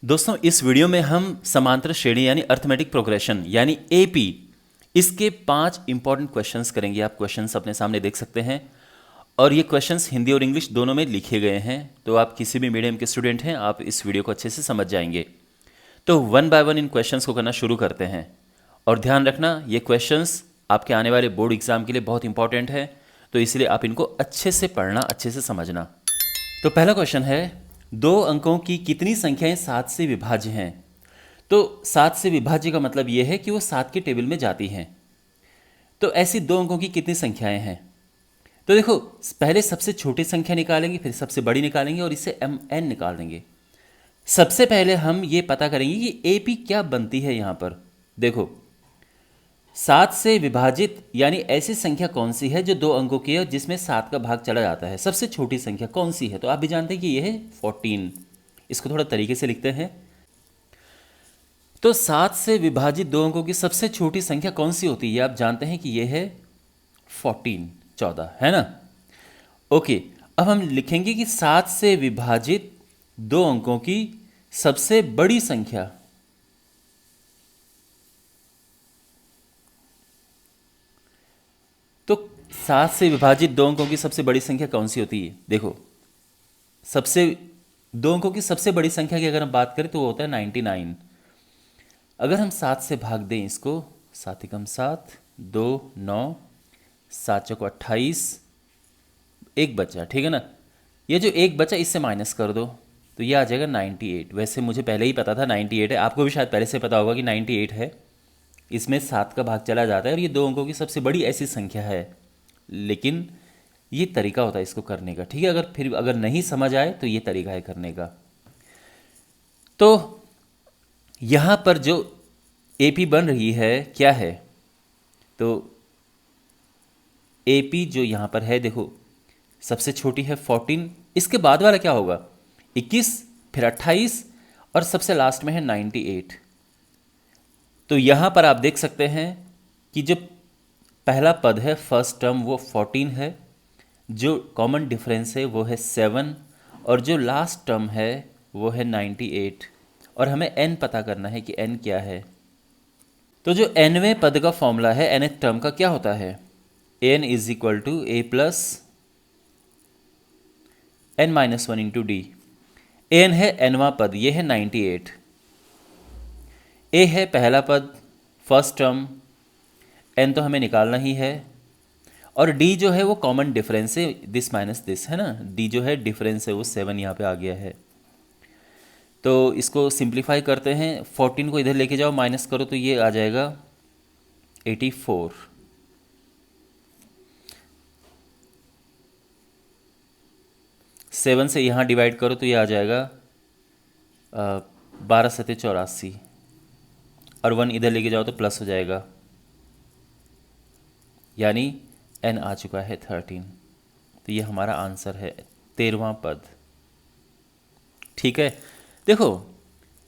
दोस्तों इस वीडियो में हम समांतर श्रेणी यानी अर्थमेटिक प्रोग्रेशन यानी एपी इसके 5 इंपॉर्टेंट क्वेश्चंस करेंगे। आप क्वेश्चंस अपने सामने देख सकते हैं और ये क्वेश्चंस हिंदी और इंग्लिश दोनों में लिखे गए हैं, तो आप किसी भी मीडियम के स्टूडेंट हैं आप इस वीडियो को अच्छे से समझ जाएंगे। तो one by one in questions को करना शुरू करते हैं। और ध्यान रखना ये क्वेश्चंस आपके आने वाले बोर्ड एग्जाम के लिए बहुत इंपॉर्टेंट है, तो इसलिए आप इनको अच्छे से पढ़ना, अच्छे से समझना। तो पहला क्वेश्चन है, 2 अंकों की कितनी संख्याएं 7 से विभाज्य हैं? तो 7 से विभाज्य का मतलब यह है कि वो 7 के टेबल में जाती हैं। तो ऐसी 2 अंकों की कितनी संख्याएं हैं? तो देखो, पहले सबसे छोटी संख्या निकालेंगे, फिर सबसे बड़ी निकालेंगे और इससे एन निकाल देंगे। सबसे पहले हम ये पता करेंगे कि एपी क्या बनती है। यहाँ पर देखो, 7 से विभाजित यानी ऐसी संख्या कौन सी है जो 2 अंकों की है जिसमें 7 का भाग चला जाता है। सबसे छोटी संख्या कौन सी है? तो आप भी जानते हैं कि यह है 14। इसको थोड़ा तरीके से लिखते हैं। तो 7 से विभाजित 2 अंकों की सबसे छोटी संख्या कौन सी होती है? आप जानते हैं कि यह है 14 है ना। ओके, अब हम लिखेंगे कि 7 से विभाजित 2 अंकों की सबसे बड़ी संख्या। तो 7 से विभाजित 2 अंकों की सबसे बड़ी संख्या कौन सी होती है? देखो, सबसे 2 अंकों की सबसे बड़ी संख्या की अगर हम बात करें तो वो होता है 99। अगर हम 7 से भाग दें इसको, 7 एकम 7, 2 9, 7 चौको 28, एक बचा, ठीक है ना। ये जो एक बचा इससे माइनस कर दो तो ये आ जाएगा 98। वैसे मुझे पहले ही पता था 98 है, आपको भी शायद पहले से पता होगा कि 98 है। इसमें 7 का भाग चला जाता है और ये 2 अंकों की सबसे बड़ी ऐसी संख्या है। लेकिन ये तरीका होता है इसको करने का, ठीक है। अगर नहीं समझ आए तो ये तरीका है करने का। तो यहाँ पर जो एपी बन रही है क्या है? तो एपी जो यहाँ पर है, देखो, सबसे छोटी है 14, इसके बाद वाला क्या होगा? 21, फिर 28 और सबसे लास्ट में है 98। तो यहाँ पर आप देख सकते हैं कि जो पहला पद है, फर्स्ट टर्म, वो 14 है, जो कॉमन डिफरेंस है वो है 7 और जो लास्ट टर्म है वो है 98। और हमें n पता करना है कि n क्या है। तो जो nवें पद का फॉर्मूला है nth टर्म का क्या होता है? n is equal to a plus n minus 1 into D. n है nवां पद, ये है 98। a है पहला पद, फर्स्ट टर्म, n तो हमें निकालना ही है। और d जो है वो कॉमन डिफरेंस है, दिस माइनस दिस, है ना। d जो है डिफरेंस है वो 7 यहाँ पे आ गया है। तो इसको सिंप्लीफाई करते हैं, 14 को इधर लेके जाओ, माइनस करो तो ये आ जाएगा 84। 7 से यहाँ डिवाइड करो तो ये आ जाएगा 12 सत्ते 84 और 1 इधर लेके जाओ तो प्लस हो जाएगा, यानी n आ चुका है 13। तो ये हमारा आंसर है 13वां पद, ठीक है। देखो,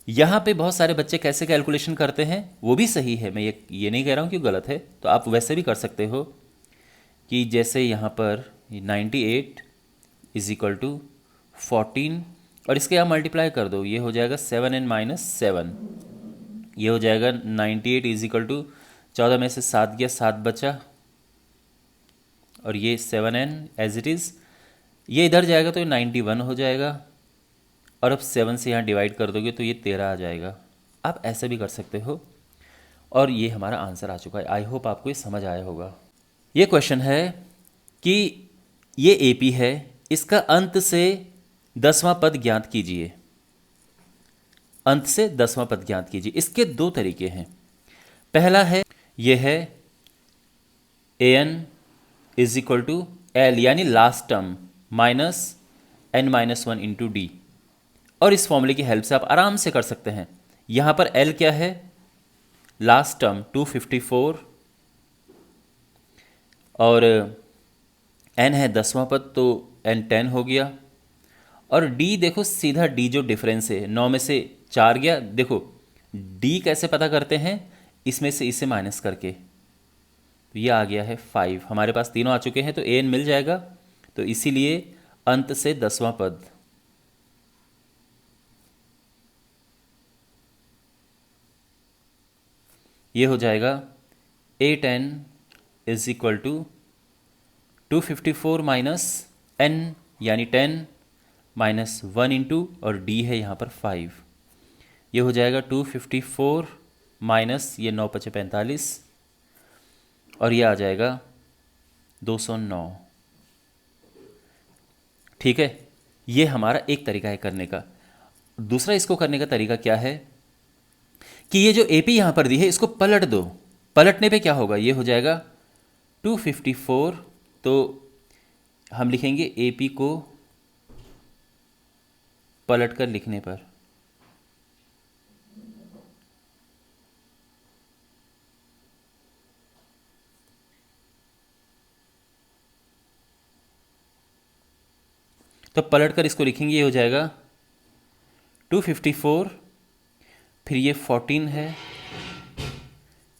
यहाँ पे बहुत सारे बच्चे कैसे कैलकुलेशन करते हैं वो भी सही है, मैं ये नहीं कह रहा हूँ कि गलत है। तो आप वैसे भी कर सकते हो कि जैसे यहाँ पर 98 इज इक्वल टू 14 और इसके आप मल्टीप्लाई कर दो, ये हो जाएगा 7n माइनस 7। ये हो जाएगा 98 इज इक्वल टू 14 में से 7 गया, 7 बचा और ये 7n एज इट इज़, ये इधर जाएगा तो ये 91 हो जाएगा। और अब 7 से यहाँ डिवाइड कर दोगे तो ये 13 आ जाएगा। आप ऐसे भी कर सकते हो और ये हमारा आंसर आ चुका है। आई होप आपको ये समझ आया होगा। ये क्वेश्चन है कि ये एपी है, इसका अंत से 10वां पद ज्ञात कीजिए। अंत से 10वां पद ज्ञात कीजिए। इसके 2 तरीके हैं। पहला है, ये है an is equal to L यानी last term minus n minus 1 into D. और इस फॉर्मूले की हेल्प से आप आराम से कर सकते हैं। यहाँ पर L क्या है? लास्ट टर्म 254 और N है 10वां पद तो N 10 हो गया। और D देखो, सीधा D जो डिफरेंस है 9 में से 4 गया। देखो D कैसे पता करते हैं? इसमें से इसे माइनस करके, तो ये आ गया है 5। हमारे पास तीनों आ चुके हैं तो an मिल जाएगा। तो इसीलिए अंत से 10वां पद ये हो जाएगा A10 is equal to 254 minus n यानी 10 माइनस 1 इंटू और d है यहाँ पर 5। ये हो जाएगा 254 माइनस ये 9 पचे 45 और ये आ जाएगा 209। ठीक है, ये हमारा एक तरीका है करने का। दूसरा इसको करने का तरीका क्या है कि ये जो AP यहाँ पर दी है इसको पलट दो। पलटने पे क्या होगा, ये हो जाएगा 254, तो हम लिखेंगे AP को पलट कर लिखने पर तो पलट कर इसको लिखेंगे, ये हो जाएगा 254, फिर ये 14 है,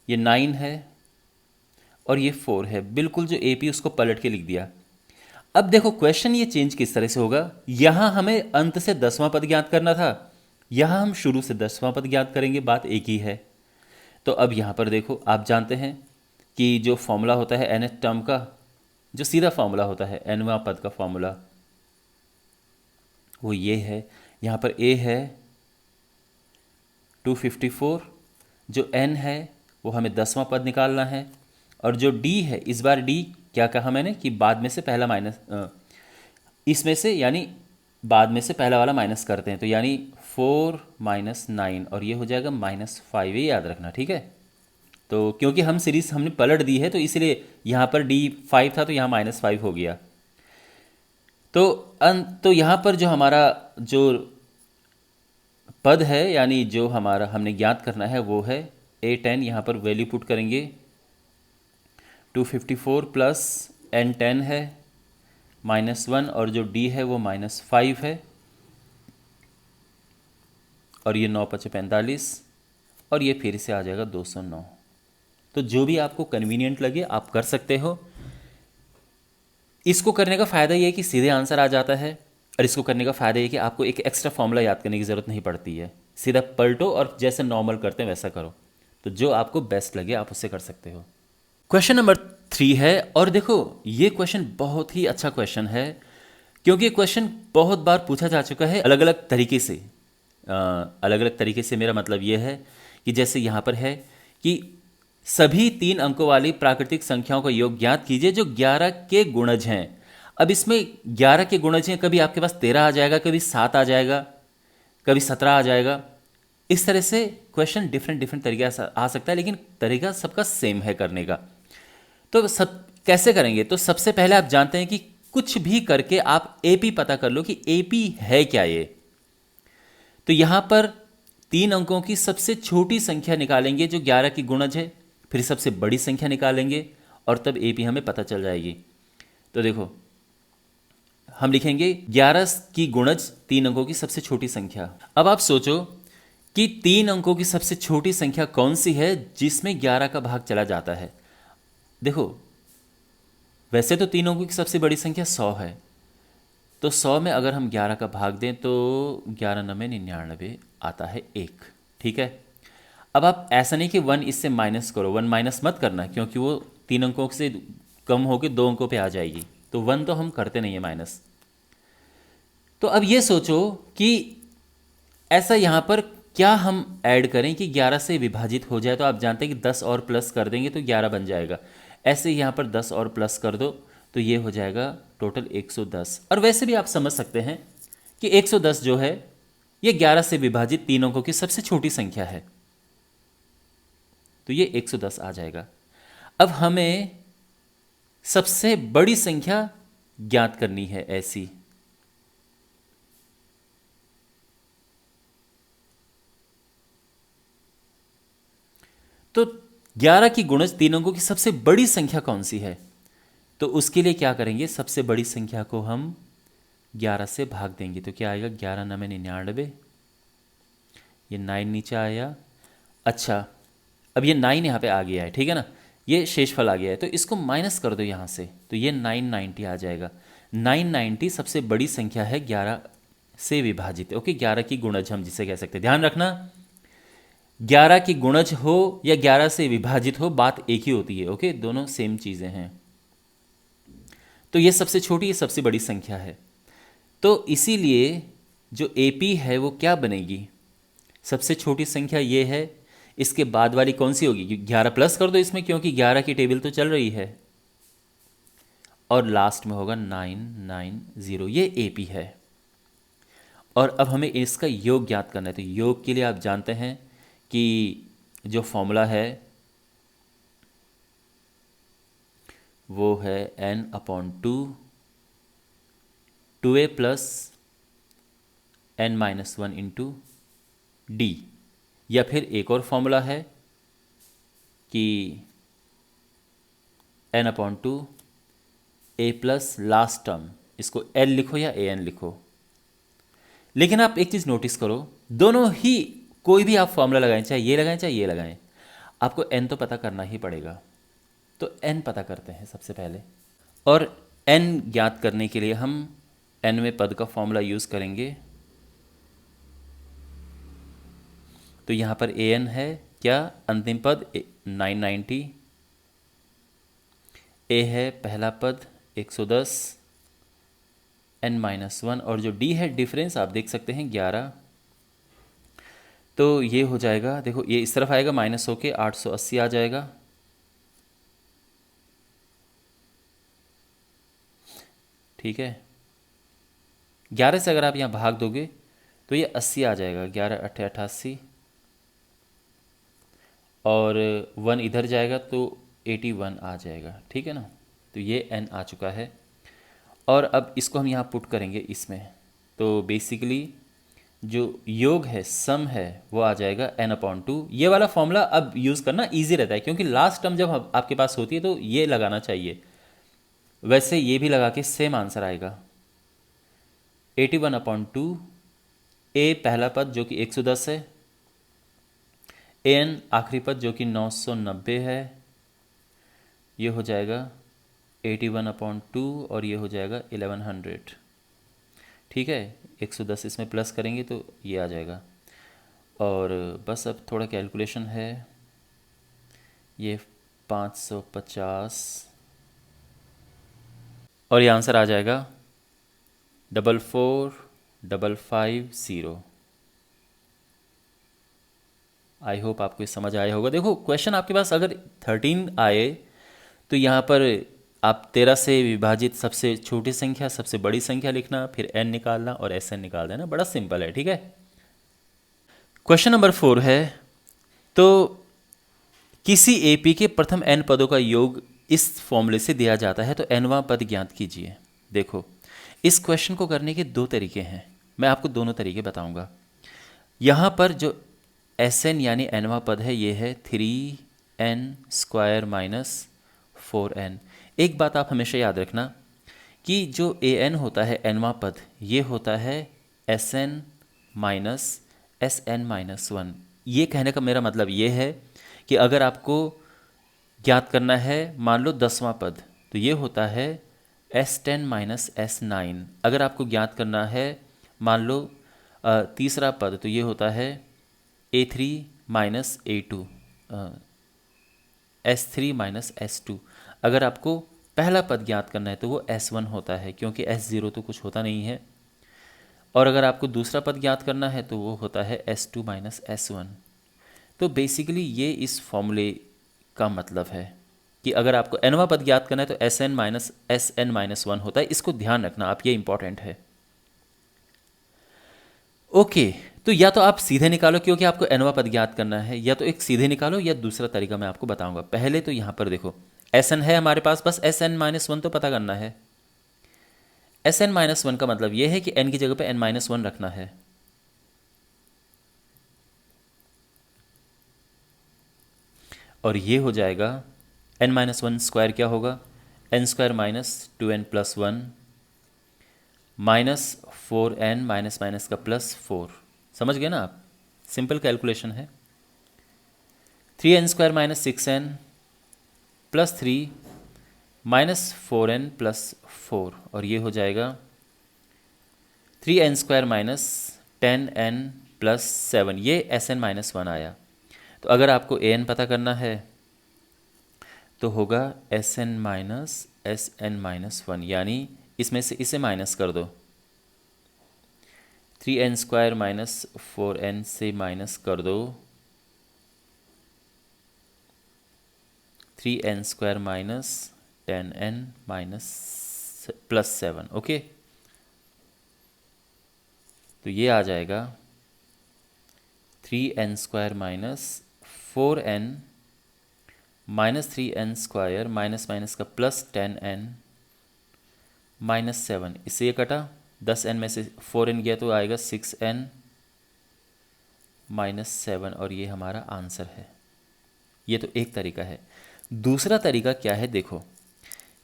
ये 9 है और ये 4 है। बिल्कुल जो AP उसको पलट के लिख दिया। अब देखो क्वेश्चन ये चेंज किस तरह से होगा। यहां हमें अंत से 10वां पद ज्ञात करना था, यहां हम शुरू से 10वां पद ज्ञात करेंगे, बात एक ही है। तो अब यहां पर देखो, आप जानते हैं कि जो फॉर्मूला होता है nth टर्म का, जो सीधा फॉर्मूला होता है nवां पद का फॉर्मूला, वो ये है। यहाँ पर A है 254, जो n है वो हमें 10वां पद निकालना है, और जो D है, इस बार D क्या कहा मैंने कि बाद में से पहला माइनस, इसमें से यानी बाद में से पहला वाला माइनस करते हैं, तो यानी 4 माइनस 9 और ये हो जाएगा -5, ये याद रखना, ठीक है। तो क्योंकि हम सीरीज हमने पलट दी है तो इसलिए यहाँ पर D 5 था तो यहाँ -5 हो गया। तो यहाँ पर जो हमारा जो पद है यानी जो हमारा हमने ज्ञात करना है वो है A10। यहाँ पर वैल्यू पुट करेंगे 254 प्लस N10 है -1 और जो D है वो -5 है और ये 9 पचे 45 और ये फिर से आ जाएगा 209। तो जो भी आपको कन्वीनियंट लगे आप कर सकते हो। इसको करने का फ़ायदा ये है कि सीधे आंसर आ जाता है, और इसको करने का फ़ायदा ये कि आपको एक एक्स्ट्रा फॉर्मूला याद करने की ज़रूरत नहीं पड़ती है। सीधा पलटो और जैसे नॉर्मल करते हैं वैसा करो। तो जो आपको बेस्ट लगे आप उससे कर सकते हो। क्वेश्चन नंबर 3 है, और देखो ये क्वेश्चन बहुत ही अच्छा क्वेश्चन है क्योंकि ये क्वेश्चन बहुत बार पूछा जा चुका है अलग अलग तरीके से। अलग अलग तरीके से मेरा मतलब ये है कि जैसे यहाँ पर है कि सभी 3 अंकों वाली प्राकृतिक संख्याओं का योग ज्ञात कीजिए जो 11 के गुणज हैं। अब इसमें 11 के गुणज हैं, कभी आपके पास 13 आ जाएगा, कभी 7 आ जाएगा, कभी 17 आ जाएगा। इस तरह से क्वेश्चन डिफरेंट डिफरेंट तरीके से आ सकता है, लेकिन तरीका सबका सेम है करने का। तो सब कैसे करेंगे, तो सबसे पहले आप जानते हैं कि कुछ भी करके आप AP पता कर लो कि AP है क्या ये। तो यहां पर 3 अंकों की सबसे छोटी संख्या निकालेंगे जो 11 की गुणज है, फिर सबसे बड़ी संख्या निकालेंगे और तब AP हमें पता चल जाएगी। तो देखो हम लिखेंगे 11 की गुणज 3 अंकों की सबसे छोटी संख्या। अब आप सोचो कि 3 अंकों की सबसे छोटी संख्या कौन सी है जिसमें 11 का भाग चला जाता है। देखो वैसे तो 3 अंकों की सबसे बड़ी संख्या 100 है, तो 100 में अगर हम 11 का भाग दें तो 11 9 99 आता है 1, ठीक है। अब आप ऐसा नहीं कि 1 इससे माइनस करो, 1 माइनस मत करना क्योंकि वो 3 अंकों से कम होकर 2 अंकों पे आ जाएगी, तो 1 तो हम करते नहीं है माइनस। तो अब ये सोचो कि ऐसा यहाँ पर क्या हम ऐड करें कि 11 से विभाजित हो जाए। तो आप जानते हैं कि 10 और प्लस कर देंगे तो 11 बन जाएगा। ऐसे यहाँ पर 10 और प्लस कर दो तो ये हो जाएगा टोटल 110। और वैसे भी आप समझ सकते हैं कि 110 जो है ये 11 से विभाजित 3 अंकों की सबसे छोटी संख्या है, तो ये 110 आ जाएगा। अब हमें सबसे बड़ी संख्या ज्ञात करनी है ऐसी। तो 11 की गुणज 3 अंकों की सबसे बड़ी संख्या कौन सी है, तो उसके लिए क्या करेंगे, सबसे बड़ी संख्या को हम 11 से भाग देंगे। तो क्या आएगा 11 9 99, ये 9 नीचे आया। अच्छा अब ये 9 यहाँ पे आ गया है, ठीक है ना, ये शेषफल आ गया है, तो इसको माइनस कर दो यहाँ से, तो ये 990 आ जाएगा। 990 सबसे बड़ी संख्या है 11 से विभाजित, ओके। 11 की गुणज हम जिसे कह सकते हैं। ध्यान रखना 11 की गुणज हो या 11 से विभाजित हो, बात एक ही होती है। ओके, दोनों सेम चीज़ें हैं। तो ये सबसे छोटी, ये सबसे बड़ी संख्या है। तो इसीलिए जो AP है वो क्या बनेगी, सबसे छोटी संख्या ये है। इसके बाद वाली कौन सी होगी, 11 प्लस कर दो इसमें, क्योंकि 11 की टेबल तो चल रही है। और लास्ट में होगा 990, ये AP है। और अब हमें इसका योग ज्ञात करना है। तो योग के लिए आप जानते हैं कि जो फॉर्मूला है वो है n/2 2a plus n-1 into D, या फिर एक और फॉर्मूला है कि n/2 a plus last term, इसको l लिखो या an लिखो। लेकिन आप एक चीज़ नोटिस करो, दोनों ही कोई भी आप फॉर्मूला लगाएं, चाहे ये लगाएं चाहे ये लगाएं, आपको n तो पता करना ही पड़ेगा। तो n पता करते हैं सबसे पहले। और n ज्ञात करने के लिए हम nवें पद का फॉर्मूला यूज़ करेंगे। तो यहाँ पर an है क्या, अंतिम पद 990, a है पहला पद 110, n-1, और जो d है डिफरेंस आप देख सकते हैं 11। तो ये हो जाएगा, देखो ये इस तरफ आएगा माइनस होके 880 आ जाएगा। ठीक है, 11 से अगर आप यहाँ भाग दोगे तो ये 80 आ जाएगा, 11 8 88, और 1 इधर जाएगा तो 81 आ जाएगा। ठीक है ना, तो ये n आ चुका है। और अब इसको हम यहाँ पुट करेंगे इसमें, तो बेसिकली जो योग है, सम है, वो आ जाएगा n/2। ये वाला फॉर्मूला अब यूज़ करना इजी रहता है, क्योंकि लास्ट टर्म जब आपके पास होती है तो ये लगाना चाहिए। वैसे ये भी लगा के सेम आंसर आएगा, 81/2 a पहला पद जो कि 110 है, an आखिरी पद जो कि 990 है, ये हो जाएगा 81/2, और ये हो जाएगा 1100। ठीक है, 110 इसमें प्लस करेंगे तो ये आ जाएगा। और बस अब थोड़ा कैलकुलेशन है, ये 550, और ये आंसर आ जाएगा 44550। आई होप आपको ये समझ आया होगा। देखो क्वेश्चन आपके पास अगर 13 आए तो यहाँ पर आप 13 से विभाजित सबसे छोटी संख्या सबसे बड़ी संख्या लिखना, फिर n निकालना और Sn निकाल देना, बड़ा सिंपल है। ठीक है, क्वेश्चन नंबर 4 है, तो किसी AP के प्रथम n पदों का योग इस फॉर्मूले से दिया जाता है, तो nवां पद ज्ञात कीजिए। देखो इस क्वेश्चन को करने के दो तरीके हैं, मैं आपको दोनों तरीके बताऊंगा। यहाँ पर जो Sn यानी nवां पद है, ये है 3n² माइनस 4n। एक बात आप हमेशा याद रखना कि जो an होता है nवां पद, ये होता है Sn माइनस Sn-1। ये कहने का मेरा मतलब ये है कि अगर आपको ज्ञात करना है मान लो 10वां पद, तो ये होता है S10 माइनस S9। अगर आपको ज्ञात करना है मान लो तीसरा पद, तो ये होता है A3 minus A2, S3 minus S2। अगर आपको पहला पद ज्ञात करना है तो वो S1 होता है, क्योंकि S0 तो कुछ होता नहीं है। और अगर आपको दूसरा पद ज्ञात करना है तो वो होता है S2 माइनस S1। तो बेसिकली ये इस फॉर्मूले का मतलब है कि अगर आपको nवां पद ज्ञात करना है तो Sn माइनस Sn-1 होता है। इसको ध्यान रखना आप, ये इंपॉर्टेंट है। ओके, तो या तो आप सीधे निकालो क्योंकि आपको nवां पद ज्ञात करना है, या तो एक सीधे निकालो या दूसरा तरीका मैं आपको बताऊंगा। पहले तो यहाँ पर देखो Sn है हमारे पास, बस Sn-1 तो पता करना है। Sn-1 का मतलब ये है कि n की जगह पे n-1 रखना है। और ये हो जाएगा n-1 स्क्वायर क्या होगा, n² minus 2n plus 1 minus 4n minus minus का प्लस 4। समझ गए ना आप, सिंपल कैलकुलेशन है। 3n² minus 6n plus 3 minus 4n plus 4, और ये हो जाएगा 3n² माइनस 10n प्लस 7, ये Sn-1 आया। तो अगर आपको ए एन पता करना है तो होगा एस एन माइनस वन, यानी इसमें से इसे माइनस कर दो, 3n² माइनस 4n से माइनस कर दो 3n² minus 10n minus +7। Okay, तो ये आ जाएगा 3n² minus 4n minus 3n² minus minus का +10n माइनस 7, इससे ये कटा, 10n में से 4n गया तो आएगा 6n माइनस 7, और ये हमारा आंसर है। ये तो एक तरीका है। दूसरा तरीका क्या है, देखो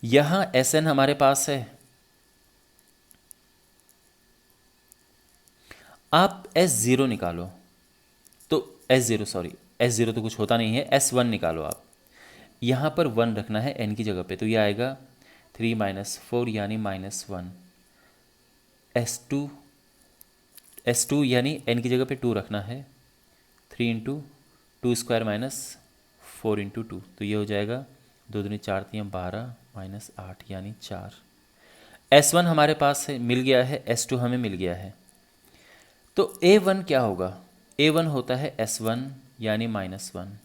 यहाँ Sn हमारे पास है, आप S0 निकालो, तो S0 तो कुछ होता नहीं है, S1 निकालो आप, यहाँ पर 1 रखना है n की जगह पे, तो ये आएगा 3 माइनस 4 यानी -1। S2 यानी n की जगह पे 2 रखना है, 3 इंटू 2² माइनस 4 इंटू 2, तो ये हो जाएगा 2 दूनी 4 3 12 माइनस 8 यानी 4। S1 हमारे पास है, मिल गया है, S2 हमें मिल गया है, तो A1 क्या होगा, A1 होता है S1 यानी -1।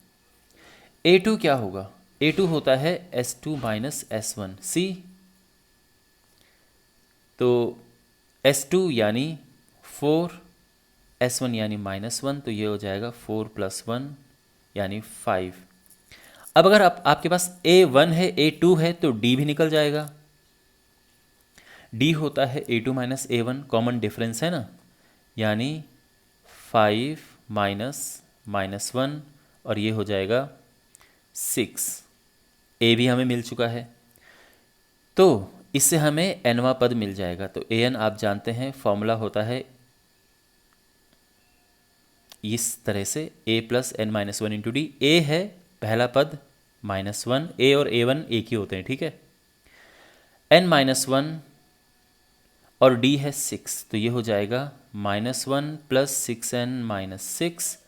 A2 क्या होगा, A2 होता है S2 माइनस S1, C, तो S2 यानी 4, S1 यानी -1, तो ये हो जाएगा 4 + 1 यानी 5। अब अगर आपके पास A1 है, A2 है, तो D भी निकल जाएगा, D होता है A2 minus A1, common difference है ना, यानी 5 माइनस 1, और ये हो जाएगा 6। A भी हमें मिल चुका है, तो इससे हमें nवां पद मिल जाएगा। तो an आप जानते हैं फॉर्मूला होता है इस तरह से, a + n-1 into D. a है पहला पद -1, a और a1 एक ही होते हैं, ठीक है, n-1 और d है 6, तो ये हो जाएगा -1 + 6n-6,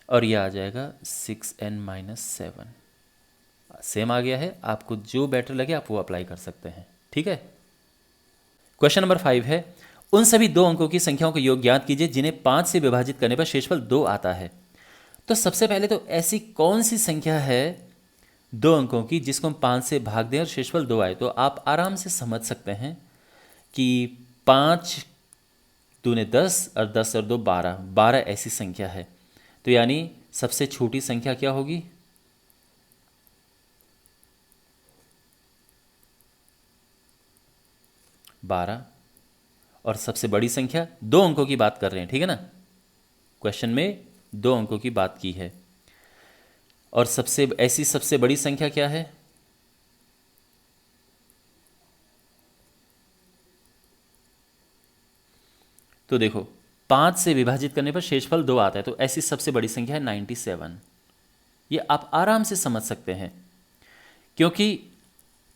और ये आ जाएगा 6n-7। सेम आ गया है, आपको जो बेटर लगे आप वो अप्लाई कर सकते हैं, ठीक है। क्वेश्चन नंबर 5 है, उन सभी 2 अंकों की संख्याओं का योग ज्ञात कीजिए जिन्हें 5 से विभाजित करने पर शेषफल 2 आता है। तो सबसे पहले तो ऐसी कौन सी संख्या है 2 अंकों की जिसको हम 5 से भाग दें और शेषफल 2 आए। तो आप आराम से समझ सकते हैं कि 5 दूने 10 और 10 और 2 12, 12 ऐसी संख्या है। तो यानी सबसे छोटी संख्या क्या होगी, 12, और सबसे बड़ी संख्या 2 अंकों की बात कर रहे हैं, ठीक है ना, क्वेश्चन में 2 अंकों की बात की है, और सबसे बड़ी संख्या क्या है, तो देखो 5 से विभाजित करने पर शेषफल 2 आता है, तो ऐसी सबसे बड़ी संख्या है 97। ये आप आराम से समझ सकते हैं, क्योंकि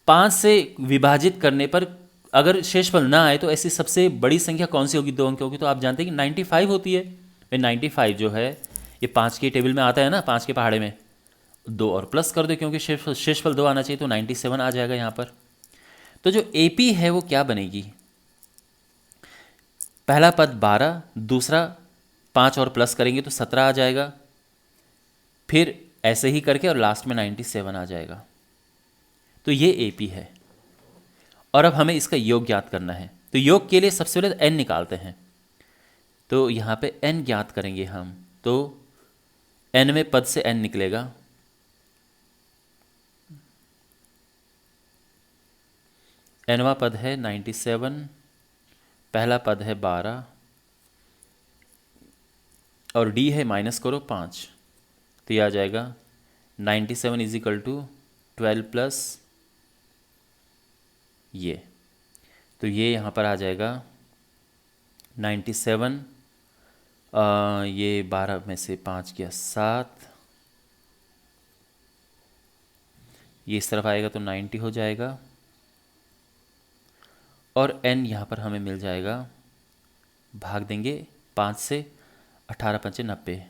5 से विभाजित करने पर अगर शेषफल ना आए तो ऐसी सबसे बड़ी संख्या कौन सी होगी 2 अंकों की, तो आप जानते हैं कि 95 होती है। 95 जो है ये 5 के टेबल में आता है ना, 5 के पहाड़े में 2 और प्लस कर दो, क्योंकि शेषफल 2 आना चाहिए, तो 97 आ जाएगा यहाँ पर। तो जो AP है वो क्या बनेगी, पहला पद 12, दूसरा 5 और प्लस करेंगे तो 17 आ जाएगा, फिर ऐसे ही करके और लास्ट में 97 आ जाएगा। तो ये AP है, और अब हमें इसका योग ज्ञात करना है। तो योग के लिए सबसे पहले n निकालते हैं, तो यहाँ पे n ज्ञात करेंगे हम, तो nवें पद से n निकलेगा, nवां पद है 97, पहला पद है 12, और d है माइनस करो 5, तो ये आ जाएगा 97 = 12 प्लस ये, तो ये यहाँ पर आ जाएगा 97, ये 12 में से 5 गया 7, ये इस तरफ आएगा तो 90 हो जाएगा, और n यहाँ पर हमें मिल जाएगा, भाग देंगे 5 से, 18 × 5 = 90,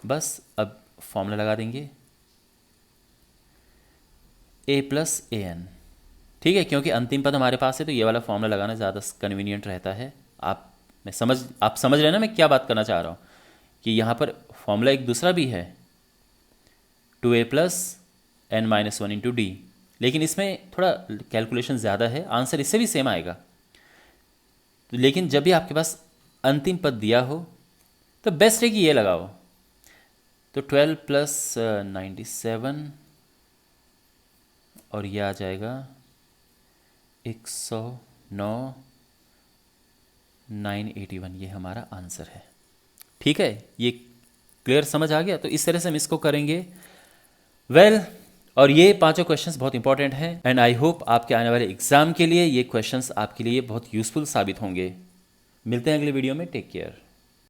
बस अब फॉर्मूला लगा देंगे a प्लस ए एन, ठीक है, क्योंकि अंतिम पद हमारे पास है तो ये वाला फॉर्मूला लगाना ज़्यादा कन्वीनियंट रहता है। आप समझ रहे हैं ना मैं क्या बात करना चाह रहा हूँ, कि यहाँ पर फॉर्मूला एक दूसरा भी है 2a plus N minus one into D, लेकिन इसमें थोड़ा कैलकुलेशन ज़्यादा है, आंसर इससे भी सेम आएगा। तो लेकिन जब भी आपके पास अंतिम पद दिया हो तो बेस्ट है कि ये लगाओ। तो 12 प्लस 97 और ये आ जाएगा 109 981, ये हमारा आंसर है। ठीक है, ये क्लियर समझ आ गया। तो इस तरह से हम इसको करेंगे। और ये पांचों क्वेश्चंस बहुत इंपॉर्टेंट हैं एंड आई होप आपके आने वाले एग्जाम के लिए ये क्वेश्चंस आपके लिए बहुत यूजफुल साबित होंगे। मिलते हैं अगले वीडियो में, टेक केयर।